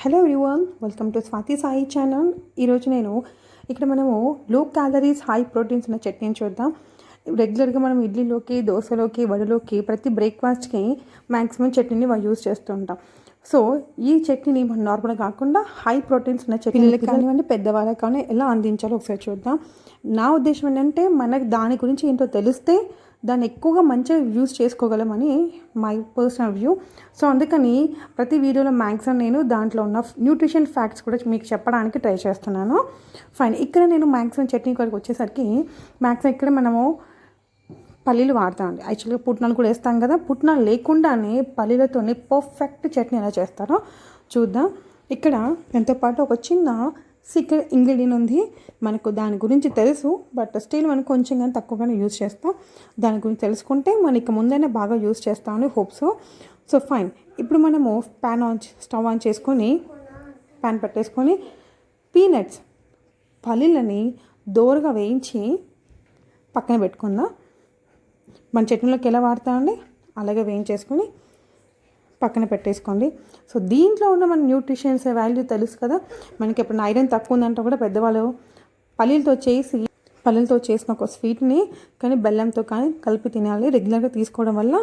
Hello everyone, welcome to Swathi Sai channel. ఈరోజు నేను ఇక్కడ మనము లో క్యాలరీస్ హై ప్రోటీన్స్ ఉన్న చట్నీని చూద్దాం. రెగ్యులర్గా మనం ఇడ్లీలోకి, దోశలోకి, వడలోకి, ప్రతి బ్రేక్ఫాస్ట్కి మ్యాక్సిమం చట్నీని యూజ్ చేస్తూ ఉంటాం. సో ఈ చట్నీని మనం నార్మల్గా కాకుండా హై ప్రోటీన్స్ ఉన్న చట్నీలకి కానివ్వండి, పెద్దవాళ్ళకి కానీ ఎలా అందించాలో ఒకసారి చూద్దాం. నా ఉద్దేశం ఏంటంటే మనకు దాని గురించి ఏంటో తెలిస్తే దాన్ని ఎక్కువగా మంచిగా యూజ్ చేసుకోగలమని మై పర్సనల్ వ్యూ. సో అందుకని ప్రతి వీడియోలో మ్యాక్సిమం నేను దాంట్లో ఉన్న న్యూట్రిషన్ ఫ్యాక్ట్స్ కూడా మీకు చెప్పడానికి ట్రై చేస్తున్నాను. ఫైన్, ఇక్కడ నేను మ్యాక్సిమం చట్నీ కొరకు వచ్చేసరికి మ్యాక్సిమం ఇక్కడ మనము పల్లీలు వాడతామండి. యాక్చువల్గా పుట్నాలు కూడా వేస్తాం కదా, పుట్నాలు లేకుండానే పల్లీలతోనే పర్ఫెక్ట్ చట్నీ ఎలా చేస్తారో చూద్దాం. ఇక్కడ ఎంతో పాటు ఒక చిన్న సీక్రెట్ ఇంగ్రీడియంట్ ఉంది. మనకు దాని గురించి తెలుసు, బట్ స్టిల్ మనం కొంచెం కానీ తక్కువగానే యూజ్ చేస్తాం. దాని గురించి తెలుసుకుంటే మనకి ముందైనా బాగా యూజ్ చేస్తామని హోప్స్. సో ఫైన్, ఇప్పుడు మనము స్టవ్ ఆన్ చేసుకొని ప్యాన్ పెట్టేసుకొని పీనట్స్ పల్లీలని దోరగా వేయించి పక్కన పెట్టుకుందాం. మన చట్నీలోకి ఎలా వాడతామండి అలాగే వేయించేసుకొని పక్కన పెట్టేసుకోండి. సో దీంట్లో ఉన్న మన న్యూట్రిషన్స్ వాల్యూ తెలుసు కదా. మనకి ఎప్పుడు ఐరన్ తక్కువ ఉందంటే కూడా పెద్దవాళ్ళు పల్లీలతో చేసిన ఒక స్వీట్ని కానీ బెల్లంతో కానీ కలిపి తినాలి. రెగ్యులర్గా తీసుకోవడం వల్ల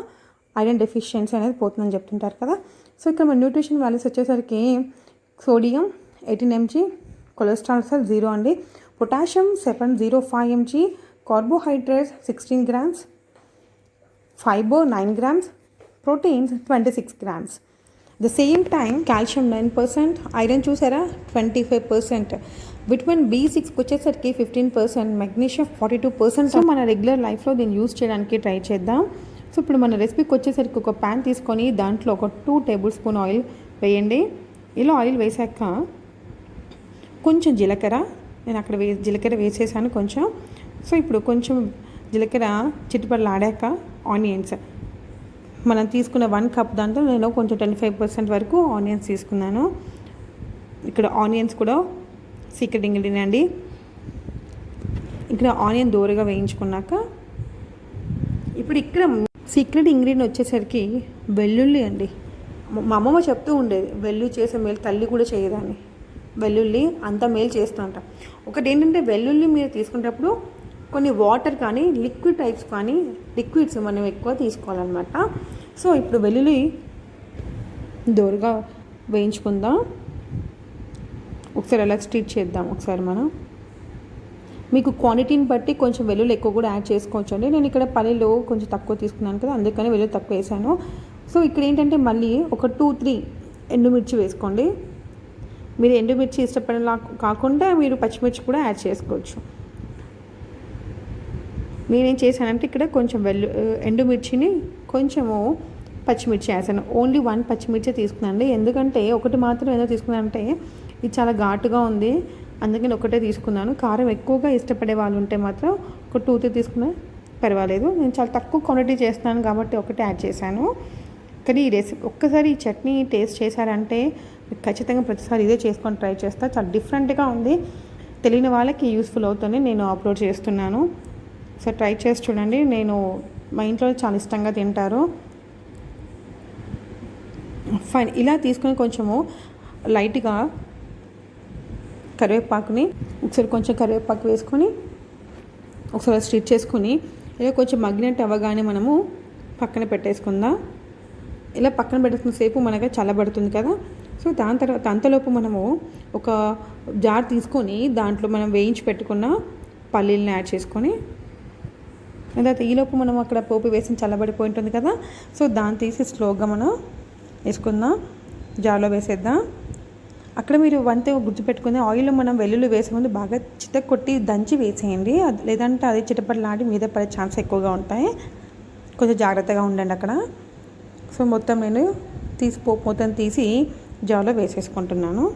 ఐరన్ డెఫిషియన్సీ అనేది పోతుందని చెప్తుంటారు కదా. సో ఇక్కడ మన న్యూట్రిషన్ వాల్యూస్ వచ్చేసరికి సోడియం 18 mg, కొలెస్ట్రాల్ 0 అండి, potassium 705 mg, carbohydrates 16 grams, fiber 9 grams, proteins 26 grams. The same time calcium 9%, iron చూసారా 25%, విటమిన్ B6 వచ్చేసరికి 15%, మెగ్నీషియం 42%. సో మన రెగ్యులర్ లైఫ్లో దీన్ని యూజ్ చేయడానికి ట్రై చేద్దాం. సో ఇప్పుడు మన రెసిపీకి వచ్చేసరికి ఒక ప్యాన్ తీసుకొని దాంట్లో ఒక 2 tablespoon ఆయిల్ వేయండి. ఇలా ఆయిల్ వేసాక కొంచెం జీలకర్ర, నేను అక్కడ జీలకర్ర వేసేసాను కొంచెం. సో ఇప్పుడు కొంచెం జీలకర్ర చిట్టుపడలాడాక ఆనియన్స్, మనం తీసుకున్న 1 కప్ దాంట్లో నేను కొంచెం 25% వరకు ఆనియన్స్ తీసుకున్నాను. ఇక్కడ ఆనియన్స్ కూడా సీక్రెట్ ఇంగ్రీడియంట్ అండి. ఇక్కడ ఆనియన్ దోరగా వేయించుకున్నాక ఇప్పుడు ఇక్కడ సీక్రెట్ ఇంగ్రీడియంట్ వచ్చేసరికి వెల్లుల్లి అండి. మా అమ్మమ్మ చెప్తూ ఉండేది, వెల్లుల్లి చేసే మేలు తల్లి కూడా చేయదాన్ని, వెల్లుల్లి అంత మేలు చేస్తుంట. ఒకటి ఏంటంటే వెల్లుల్లి మీరు తీసుకునేటప్పుడు కొన్ని వాటర్ కానీ లిక్విడ్ టైప్స్ కానీ లిక్విడ్స్ మనం ఎక్కువ తీసుకోవాలన్నమాట. సో ఇప్పుడు వెల్లుల్లి దోరగా వేయించుకుందాం. ఒకసారి అలా స్టిచ్ చేద్దాం. ఒకసారి మనం మీకు క్వాంటిటీని బట్టి కొంచెం వెల్లుల్లి ఎక్కువ కూడా యాడ్ చేసుకోవచ్చు అండి. నేను ఇక్కడ పల్లీలు కొంచెం తక్కువ తీసుకున్నాను కదా, అందుకని వెల్లుల్లి తక్కువ వేసాను. సో ఇక్కడ ఏంటంటే మళ్ళీ ఒక 2-3 ఎండుమిర్చి వేసుకోండి. మీరు ఎండుమిర్చి ఇష్టపడేలా కాకుండా మీరు పచ్చిమిర్చి కూడా యాడ్ చేసుకోవచ్చు. నేనేం చేశానంటే ఇక్కడ కొంచెం ఎండుమిర్చిని కొంచెము పచ్చిమిర్చి వేసాను. ఓన్లీ 1 పచ్చిమిర్చి తీసుకున్నాను. ఎందుకంటే ఒకటి మాత్రం ఏదో తీసుకున్నానంటే ఇది చాలా ఘాటుగా ఉంది, అందుకని ఒకటే తీసుకున్నాను. కారం ఎక్కువగా ఇష్టపడే వాళ్ళు ఉంటే మాత్రం ఒక 2-3 తీసుకున్నా పర్వాలేదు. నేను చాలా తక్కువ క్వాంటిటీ చేస్తున్నాను కాబట్టి ఒకటే యాడ్ చేశాను. కానీ ఈ రెసిపీ ఒక్కసారి ఈ చట్నీ టేస్ట్ చేశారంటే ఖచ్చితంగా ప్రతిసారి ఇదే చేసుకొని ట్రై చేస్తా. చాలా డిఫరెంట్గా ఉంది, తెలియని వాళ్ళకి యూస్ఫుల్ అవుతుంది. నేను అప్లోడ్ చేస్తున్నాను, సో ట్రై చేసి చూడండి. మా ఇంట్లో చాలా ఇష్టంగా తింటారు. ఫైన్, ఇలా తీసుకొని కొంచెము లైట్గా కరివేపాకుని కొంచెం కరివేపాకు వేసుకొని ఒకసారి స్టిచ్ చేసుకొని ఇలా కొంచెం మగ్గినట్టు అవ్వగానే మనము పక్కన పెట్టేసుకుందాం. ఇలా పక్కన పెట్టేసుకున్న సేపు మనకి చల్లబడుతుంది కదా. సో దాని తర్వాత అంతలోపు మనము ఒక జార్ తీసుకొని దాంట్లో మనం వేయించి పెట్టుకున్న పల్లీలను యాడ్ చేసుకొని, తర్వాత ఈలోపు మనం అక్కడ పోపు వేసి చల్లబడిపోయి ఉంటుంది కదా. సో దాన్ని తీసి స్లోగా మనం వేసుకుందాం, జార్లో వేసేద్దాం. అక్కడ మీరు వంతే గుర్తుపెట్టుకుని ఆయిల్లో మనం వెల్లుల్లి వేసే ముందు బాగా చితకొట్టి దంచి వేసేయండి, లేదంటే అది చిటపటలాడి మీద పడే ఛాన్స్ ఎక్కువగా ఉంటాయి. కొంచెం జాగ్రత్తగా ఉండండి అక్కడ. సో మొత్తం నేను పోపు మొత్తం తీసి జార్లో వేసేసుకుంటున్నాను.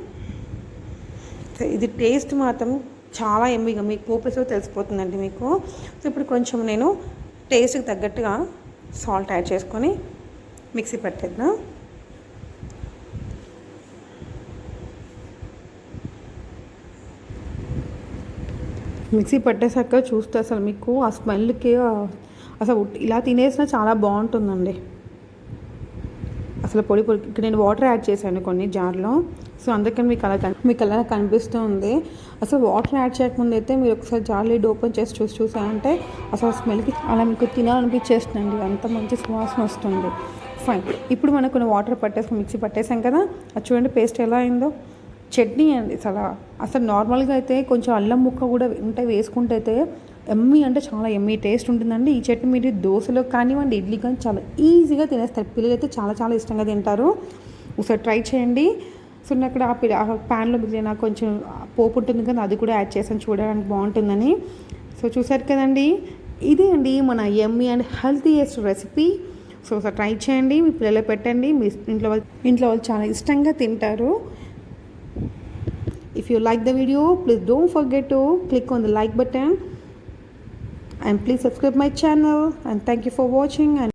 సో ఇది టేస్ట్ మాత్రం చాలా ఎమ్మిగా మీకు పోపేసో తెలిసిపోతుందండి మీకు. సో ఇప్పుడు కొంచెం నేను టేస్ట్కి తగ్గట్టుగా సాల్ట్ యాడ్ చేసుకొని మిక్సీ పెట్టేద్దాం. మిక్సీ పట్టేసాక చూస్తే అసలు మీకు ఆ స్మెల్కి అసలు ఇలా తినేసినా చాలా బాగుంటుందండి. అసలు పొడి ఇక్కడ నేను వాటర్ యాడ్ చేశాను కొన్ని జార్లో. సో అందుకని మీకు అలా కనిపిస్తూ ఉంది. అసలు వాటర్ యాడ్ చేయకముందు అయితే మీరు ఒకసారి జార్ లిడ్ ఓపెన్ చేసి చూసారంటే అసలు స్మెల్కి అలా మీకు తినాలనిపించేస్తుందండి, అంత మంచి సువాసన వస్తుంది. ఫైన్. ఇప్పుడు మనకు కొన్ని వాటర్ మిక్సీ పట్టేసాం కదా, అది చూడండి పేస్ట్ ఎలా అయిందో. చట్నీ అండి అసలు నార్మల్గా అయితే కొంచెం అల్లం ముక్క కూడా వేసుకుంటే అయితే ఎమ్మీ అంటే చాలా ఎమ్మీ టేస్ట్ ఉంటుందండి. ఈ చట్నీ మీరు దోశలో కానివ్వండి, ఇడ్లీ కానీ చాలా ఈజీగా తినేస్తారు. పిల్లలు అయితే చాలా చాలా ఇష్టంగా తింటారు. ఒకసారి ట్రై చేయండి. సో నేను అక్కడ ఆ ప్యాన్లో మిగిలిన కొంచెం పోపు ఉంటుంది కదా, అది కూడా యాడ్ చేసాను చూడడానికి బాగుంటుందని. సో చూసారు కదండి, ఇది అండి మన యమ్మీ అండ్ హెల్తీయెస్ట్ రెసిపీ. సో ఒకసారి ట్రై చేయండి, మీ పిల్లలు పెట్టండి, మీ ఇంట్లో వాళ్ళు చాలా ఇష్టంగా తింటారు. If you like the video, please don't forget to click on the like button and please subscribe my channel, and thank you for watching. And